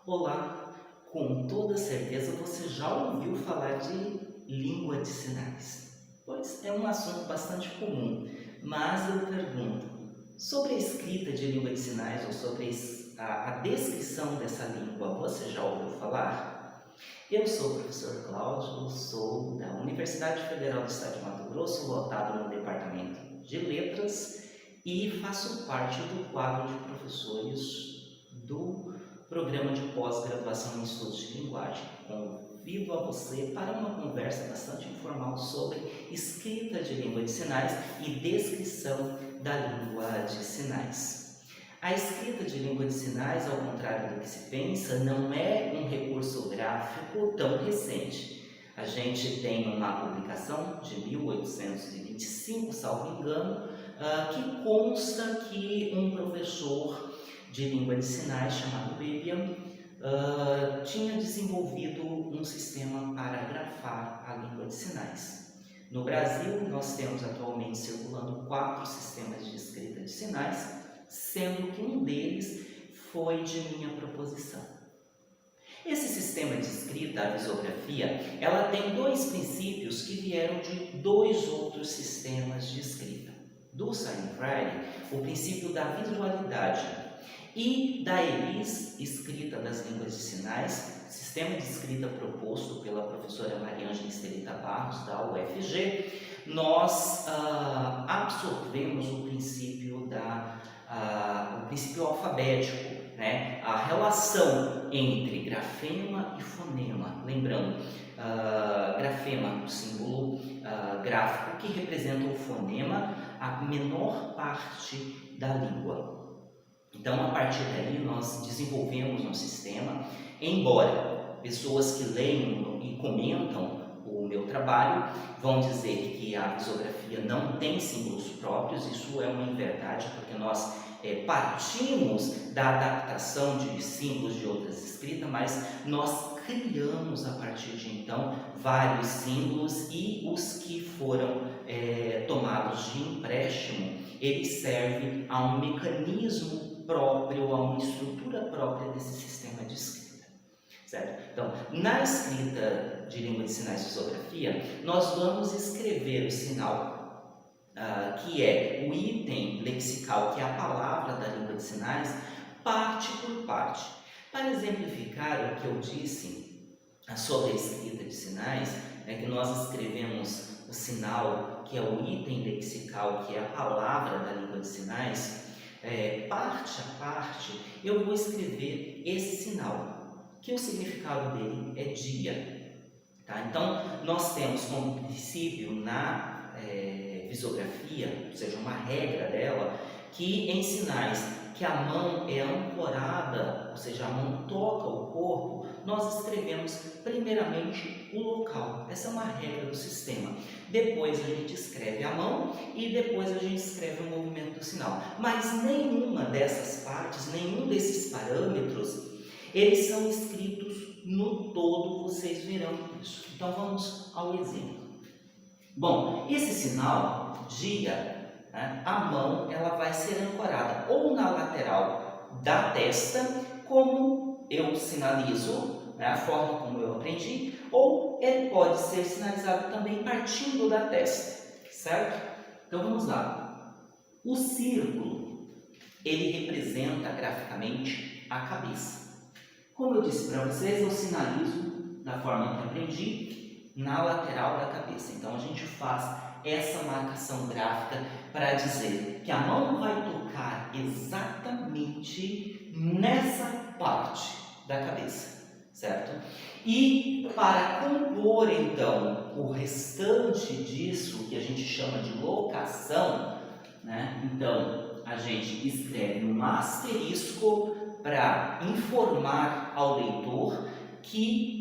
Olá, com toda certeza você já ouviu falar de língua de sinais, pois é um assunto bastante comum, mas eu pergunto, sobre a escrita de língua de sinais ou sobre a descrição dessa língua, você já ouviu falar? Eu sou o professor Cláudio, sou da Universidade Federal do Estado de Mato Grosso, lotado no Departamento de Letras e faço parte do quadro de professores do Programa de Pós-Graduação em Estudos de Linguagem. Convido a você para uma conversa bastante informal sobre escrita de língua de sinais e descrição da língua de sinais. A escrita de língua de sinais, ao contrário do que se pensa, não é um recurso gráfico tão recente. A gente tem uma publicação de 1825, salvo engano, que consta que um professor de língua de sinais chamado Bebian tinha desenvolvido um sistema para grafar a língua de sinais. No Brasil, nós temos atualmente circulando 4 sistemas de escrita de sinais, sendo que um deles foi de minha proposição. Esse sistema de escrita, a visografia, ela tem 2 princípios que vieram de 2 outros sistemas de escrita. Do Simon Freire, o princípio da visualidade, e da ELIS, escrita das línguas de sinais, sistema de escrita proposto pela professora Maria Ângela Estelita Barros, da UFG, nós absorvemos o princípio alfabético, né? A relação entre grafema e fonema. Lembrando, grafema, o símbolo gráfico que representa o fonema, a menor parte da língua. Então, a partir daí, nós desenvolvemos um sistema, embora pessoas que leem e comentam o meu trabalho vão dizer que a visografia não tem símbolos próprios, isso é uma inverdade, porque nós partimos da adaptação de símbolos de outras escritas, mas nós criamos a partir de então vários símbolos e os que foram tomados de empréstimo, eles servem a um mecanismo próprio, a uma estrutura própria desse sistema de escrita, certo? Então, na escrita de língua de sinais e visografia, nós vamos escrever o sinal, que é o item lexical, que é a palavra da língua de sinais, parte por parte. Para exemplificar o que eu disse sobre a escrita de sinais, que nós escrevemos o sinal, que é o item lexical, que é a palavra da língua de sinais, parte a parte, eu vou escrever esse sinal, que o significado dele é dia. Tá? Então, nós temos como princípio na visografia, ou seja, uma regra dela, que em sinais que a mão é ancorada, ou seja, a mão toca o corpo, nós escrevemos primeiramente o local. Essa é uma regra do sistema. Depois a gente escreve a mão e depois a gente escreve o movimento do sinal. Mas nenhuma dessas partes, nenhum desses parâmetros, eles são escritos no todo, vocês verão isso. Então vamos ao exemplo. Bom, esse sinal, dia, a mão ela vai ser ancorada ou na lateral da testa, como eu sinalizo, a forma como eu aprendi, ou ele pode ser sinalizado também partindo da testa, certo? Então vamos lá. O círculo, ele representa graficamente a cabeça. Como eu disse para vocês, eu sinalizo da forma que aprendi na lateral da cabeça. Então a gente faz essa marcação gráfica para dizer que a mão vai tocar exatamente nessa parte da cabeça, certo? E para compor então o restante disso, que a gente chama de locação, então a gente escreve um asterisco para informar ao leitor que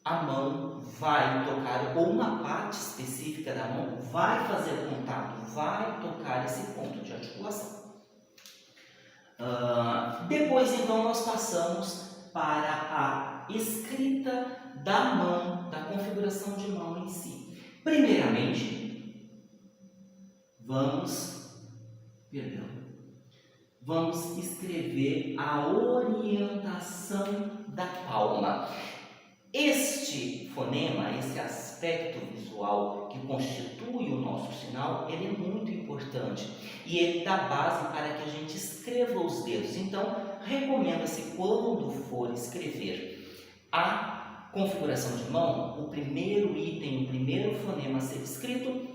a mão vai tocar, ou uma parte específica da mão vai fazer contato, vai tocar esse ponto de articulação. Depois, então, nós passamos para a escrita da mão, da configuração de mão em si. Primeiramente, vamos escrever a orientação da palma. Este fonema, esse aspecto visual que constitui o nosso sinal, ele é muito importante e ele dá base para que a gente escreva os dedos. Então, recomenda-se quando for escrever a configuração de mão, o primeiro item, o primeiro fonema a ser escrito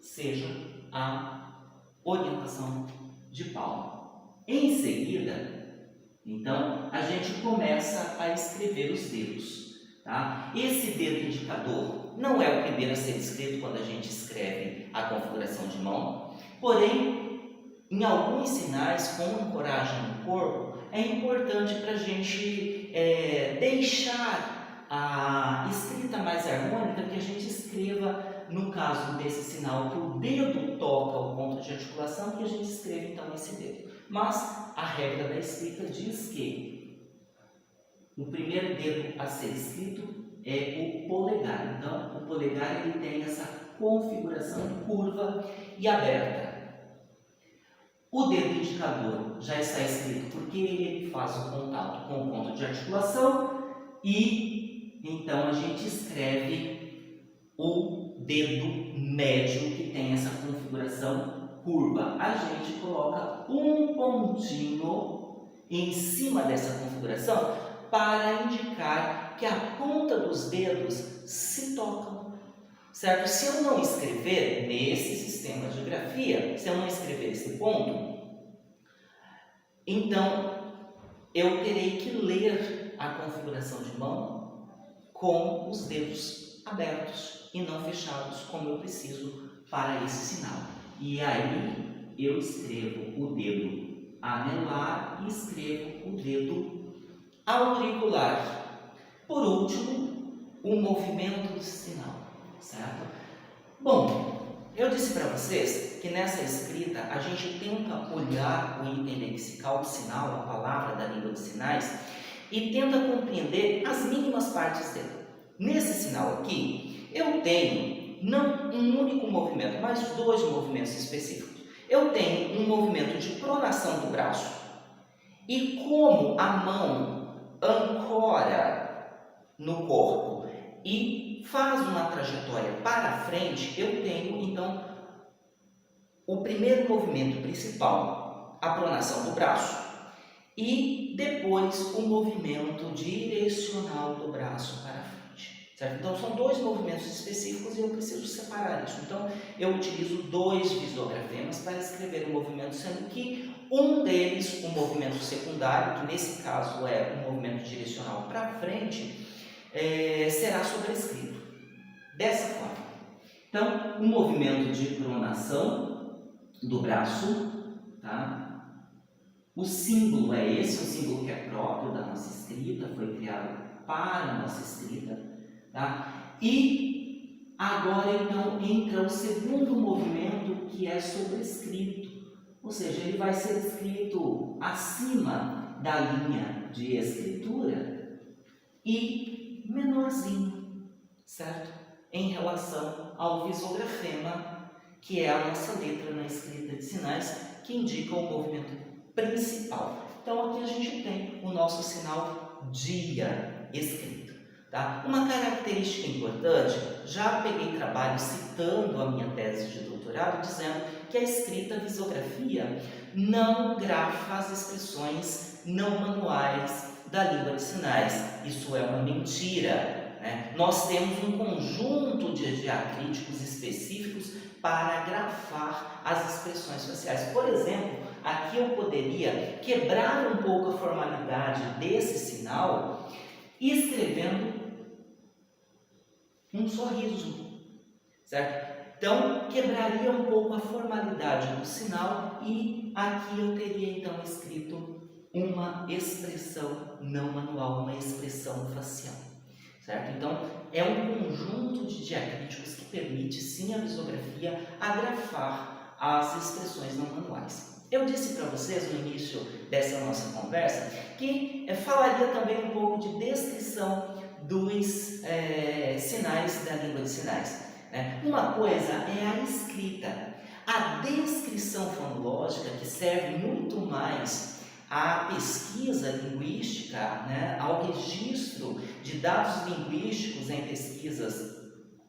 seja a orientação de palma. Em seguida, então, a gente começa a escrever os dedos. Tá? Esse dedo indicador não é o primeiro a ser escrito quando a gente escreve a configuração de mão, porém, em alguns sinais, como ancoragem no corpo, é importante para a gente deixar a escrita mais harmônica, que a gente escreva, no caso desse sinal, que o dedo toca o ponto de articulação, que a gente escreva então esse dedo. Mas a regra da escrita diz que o primeiro dedo a ser escrito é o polegar. Então, o polegar ele tem essa configuração curva e aberta. O dedo indicador já está escrito porque ele faz o contato com o ponto de articulação e então a gente escreve o dedo médio que tem essa configuração curva. A gente coloca um pontinho em cima dessa configuração para indicar que a ponta dos dedos se tocam, certo? Se eu não escrever nesse sistema de grafia, se eu não escrever esse ponto, então eu terei que ler a configuração de mão com os dedos abertos e não fechados, como eu preciso para esse sinal. E aí eu escrevo o dedo anelar e escrevo o dedo auricular. Por último, o movimento do sinal, certo? Bom, eu disse para vocês que nessa escrita a gente tenta olhar o item lexical do sinal, a palavra da língua de sinais, e tenta compreender as mínimas partes dele. Nesse sinal aqui, eu tenho não um único movimento, mas dois movimentos específicos. Eu tenho um movimento de pronação do braço, e como a mão ancora no corpo e faz uma trajetória para frente, eu tenho então o primeiro movimento principal, a pronação do braço, e depois o movimento direcional do braço para frente, certo? Então são dois movimentos específicos e eu preciso separar isso. Então eu utilizo dois visografemas para escrever o movimento, sendo que um deles, o movimento secundário, que nesse caso é o movimento direcional para frente, será sobrescrito dessa forma. Então, o movimento de pronação do braço, tá? O símbolo é esse, o símbolo que é próprio da nossa escrita, foi criado para a nossa escrita, tá? E agora então entra o segundo movimento, que é sobrescrito. Ou seja, ele vai ser escrito acima da linha de escritura e menorzinho, certo? Em relação ao visografema, que é a nossa letra na escrita de sinais, que indica o movimento principal. Então, aqui a gente tem o nosso sinal dia escrito. Tá? Uma característica importante, já peguei trabalho citando a minha tese de doutorado, dizendo que a escrita visografia não grafa as expressões não manuais da língua de sinais. Isso é uma mentira, né? Nós temos um conjunto de diacríticos específicos para grafar as expressões faciais. Por exemplo, aqui eu poderia quebrar um pouco a formalidade desse sinal escrevendo um sorriso, certo? Então, quebraria um pouco a formalidade do sinal e aqui eu teria então escrito uma expressão não manual, uma expressão facial, certo? Então, é um conjunto de diacríticos que permite sim a visografia a grafar as expressões não manuais. Eu disse para vocês no início dessa nossa conversa que falaria também um pouco de descrição dos sinais da língua de sinais. Uma coisa é a escrita. A descrição fonológica, que serve muito mais à pesquisa linguística, né, ao registro de dados linguísticos em pesquisas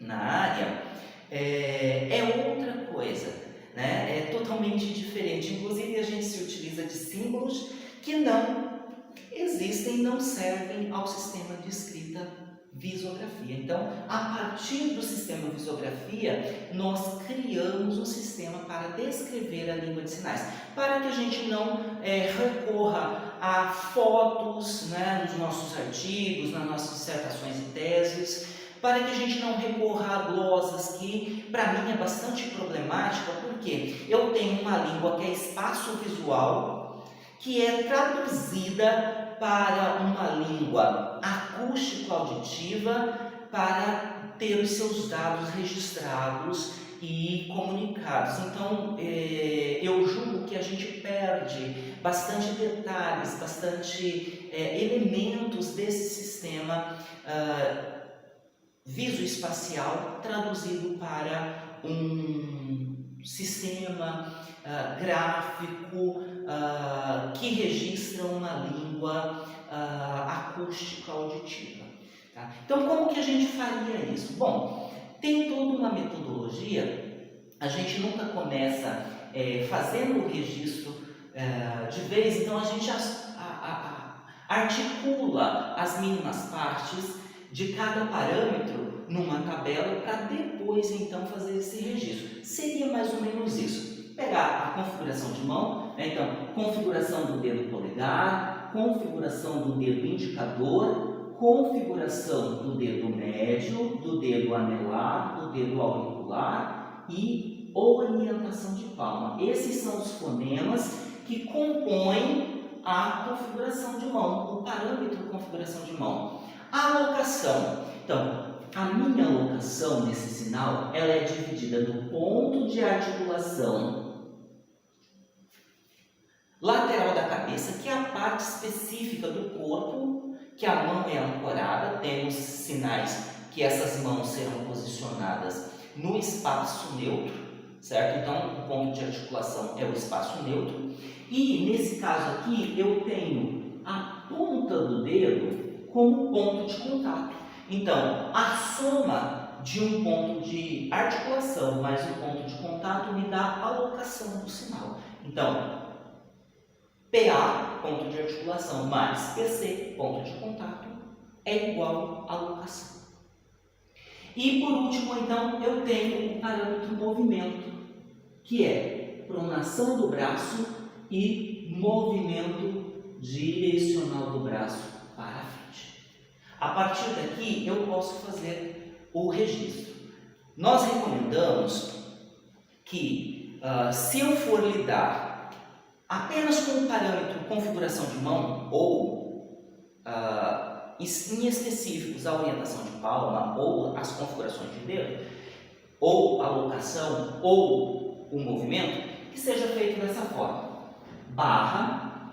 na área, é outra coisa, né? É totalmente diferente. Inclusive, a gente se utiliza de símbolos que não existem, não servem ao sistema de escrita visografia. Então, a partir do sistema visografia, nós criamos um sistema para descrever a língua de sinais, para que a gente não recorra a fotos, né, nos nossos artigos, nas nossas dissertações e teses, para que a gente não recorra a glosas, que para mim é bastante problemática, porque eu tenho uma língua que é espaço visual, que é traduzida para uma língua acústico-auditiva para ter os seus dados registrados e comunicados. Então, eu julgo que a gente perde bastante detalhes, bastante elementos desse sistema visoespacial traduzido para um sistema gráfico que registra uma língua acústica auditiva. Tá? Então, como que a gente faria isso? Bom, tem toda uma metodologia. A gente nunca começa fazendo o registro de vez, então a gente articula as mínimas partes de cada parâmetro numa tabela para depois então fazer esse registro. Seria mais ou menos isso. Pegar a configuração de mão, né? Então, configuração do dedo polegar, configuração do dedo indicador, configuração do dedo médio, do dedo anelar, do dedo auricular e orientação de palma. Esses são os fonemas que compõem a configuração de mão, o parâmetro configuração de mão. A alocação. Então, a minha alocação nesse sinal, ela é dividida no ponto de articulação lateral da cabeça, que é a parte específica do corpo, que a mão é ancorada. Temos sinais que essas mãos serão posicionadas no espaço neutro, certo? Então, o ponto de articulação é o espaço neutro. E, nesse caso aqui, eu tenho a ponta do dedo como ponto de contato. Então, a soma de um ponto de articulação mais um ponto de contato me dá a alocação do sinal. Então, PA, ponto de articulação, mais PC, ponto de contato, é igual a alocação. E, por último, então, eu tenho o parâmetro movimento, que é pronação do braço e movimento direcional do braço para a frente. A partir daqui, eu posso fazer o registro. Nós recomendamos que, se eu for lidar apenas com o parâmetro configuração de mão, ou em específicos a orientação de palma, ou as configurações de dedo, ou a alocação, ou o movimento, que seja feito dessa forma: barra,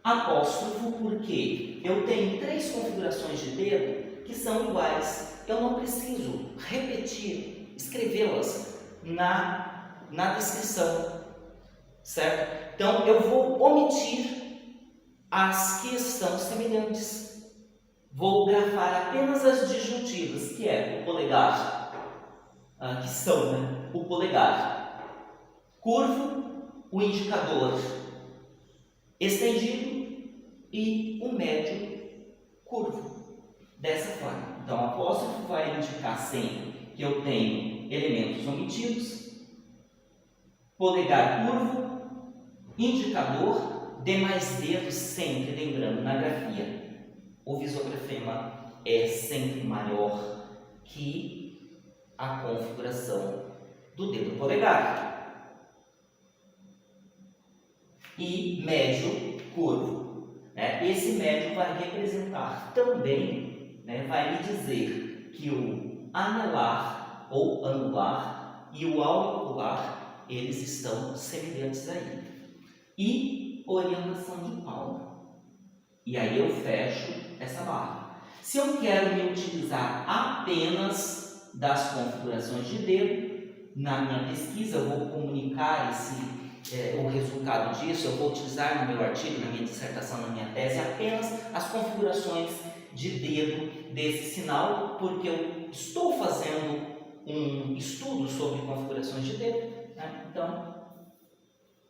apóstrofo, porque eu tenho 3 configurações de dedo que são iguais. Eu não preciso repetir, escrevê-las na descrição, certo? Então, eu vou omitir as que estão semelhantes. Vou grafar apenas as disjuntivas, que é o polegar, que são, né, o polegar curvo, o indicador estendido e o médio curvo. Dessa forma. Então, o apóstrofo vai indicar sempre que eu tenho elementos omitidos, polegar curvo, indicador, demais dedos sempre, lembrando, na grafia, o visografema é sempre maior que a configuração do dedo polegar. E médio curvo. Né? Esse médio vai representar também, né, vai me dizer que o anelar ou anular e o auricular, eles estão semelhantes aí. E orientação de palma. E aí eu fecho essa barra. Se eu quero me utilizar apenas das configurações de dedo, na minha pesquisa, eu vou comunicar o resultado disso, eu vou utilizar no meu artigo, na minha dissertação, na minha tese, apenas as configurações de dedo desse sinal, porque eu estou fazendo um estudo sobre configurações de dedo, né? Então,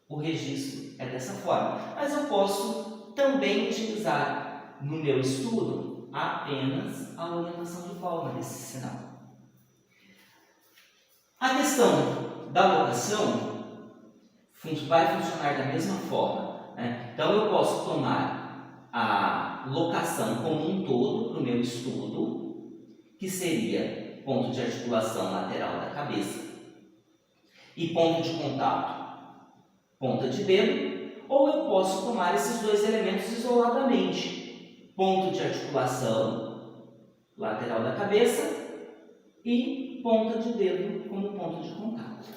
o registro é dessa forma. Mas eu posso também utilizar no meu estudo apenas a orientação de palma desse sinal. A questão da locação vai funcionar da mesma forma, né? Então, eu posso tomar a locação como um todo para o meu estudo, que seria ponto de articulação lateral da cabeça e ponto de contato, ponta de dedo, ou eu posso tomar esses dois elementos isoladamente, ponto de articulação lateral da cabeça e ponta de dedo como ponto de contato,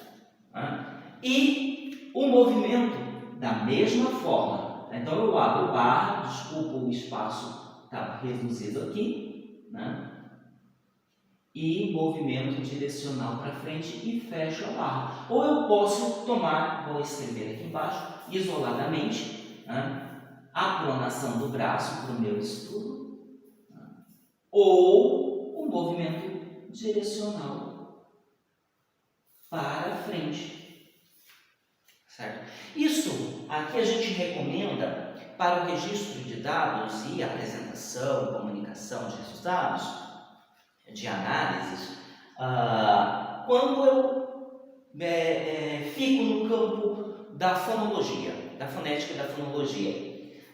né? E o movimento da mesma forma. Então eu abro barra, desculpa o espaço está reduzido aqui, né? E movimento direcional para frente e fecho a barra. Ou eu posso tomar, vou escrever aqui embaixo, isoladamente, né, a pronação do braço para o meu estudo, né, ou o movimento direcional para frente. Certo? Isso aqui a gente recomenda para o registro de dados e apresentação, comunicação de resultados, de análises, quando eu fico no campo da fonologia, da fonética e da fonologia.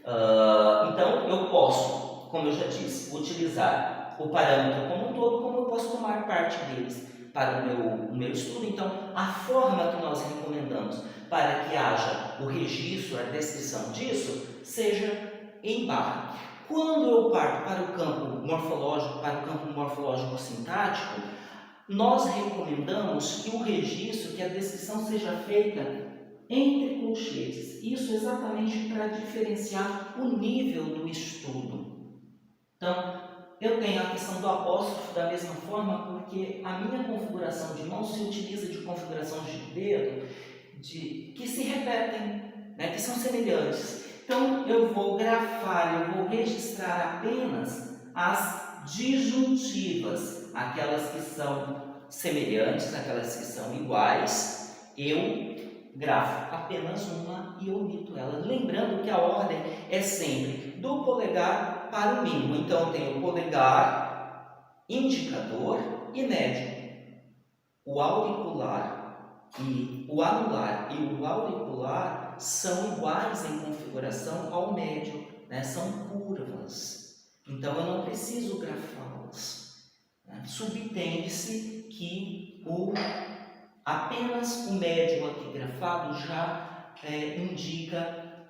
Então, eu posso, como eu já disse, utilizar o parâmetro como um todo, como eu posso tomar parte deles para o meu estudo. Então, a forma que nós recomendamos para que haja o registro, a descrição disso, seja em barra. Quando eu parto para o campo morfológico sintático, nós recomendamos que o registro, que a descrição seja feita entre colchetes. Isso exatamente para diferenciar o nível do estudo. Então, eu tenho a questão do apóstrofo da mesma forma, porque a minha configuração de mão se utiliza de configurações de dedo que se repetem, né, que são semelhantes. Então, eu vou grafar, eu vou registrar apenas as disjuntivas, aquelas que são semelhantes, aquelas que são iguais, eu grafo apenas uma e omito ela. Lembrando que a ordem é sempre do polegar para o mínimo. Então, eu tenho o polegar, indicador e médio. O auricular e o anular e o auricular são iguais em configuração ao médio, né? São curvas, então eu não preciso grafá-las, né? Subentende-se que apenas o médio aqui grafado já indica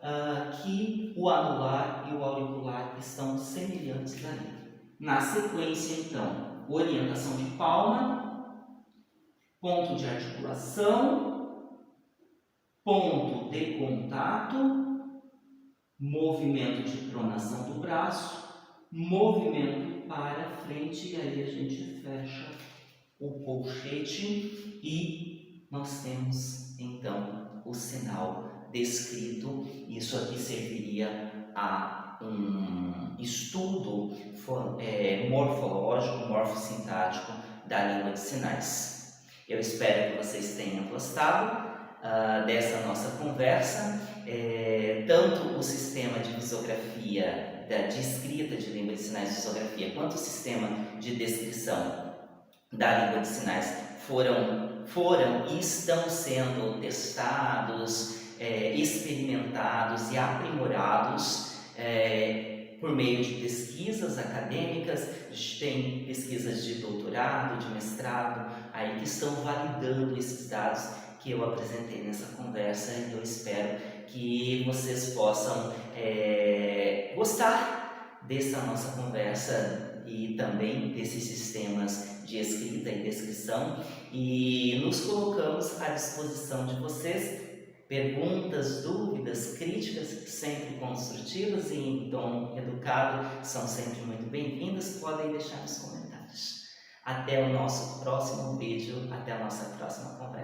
que o anular e o auricular estão semelhantes ali. Na sequência, então, orientação de palma, ponto de articulação, ponto de contato, movimento de pronação do braço, movimento para frente, e aí a gente fecha o colchete e nós temos então o sinal descrito. Isso aqui serviria a um estudo morfológico, morfossintático da língua de sinais. Eu espero que vocês tenham gostado dessa nossa conversa. Tanto o sistema de visografia, de escrita de língua de sinais de visografia, quanto o sistema de descrição da língua de sinais foram e estão sendo testados, experimentados e aprimorados por meio de pesquisas acadêmicas. Tem pesquisas de doutorado, de mestrado, aí que estão validando esses dados que eu apresentei nessa conversa, e eu espero que vocês possam gostar dessa nossa conversa e também desses sistemas de escrita e descrição, e nos colocamos à disposição de vocês. Perguntas, dúvidas, críticas, sempre construtivas e em tom educado, são sempre muito bem-vindas. Podem deixar nos comentários. Até o nosso próximo vídeo, até a nossa próxima conversa.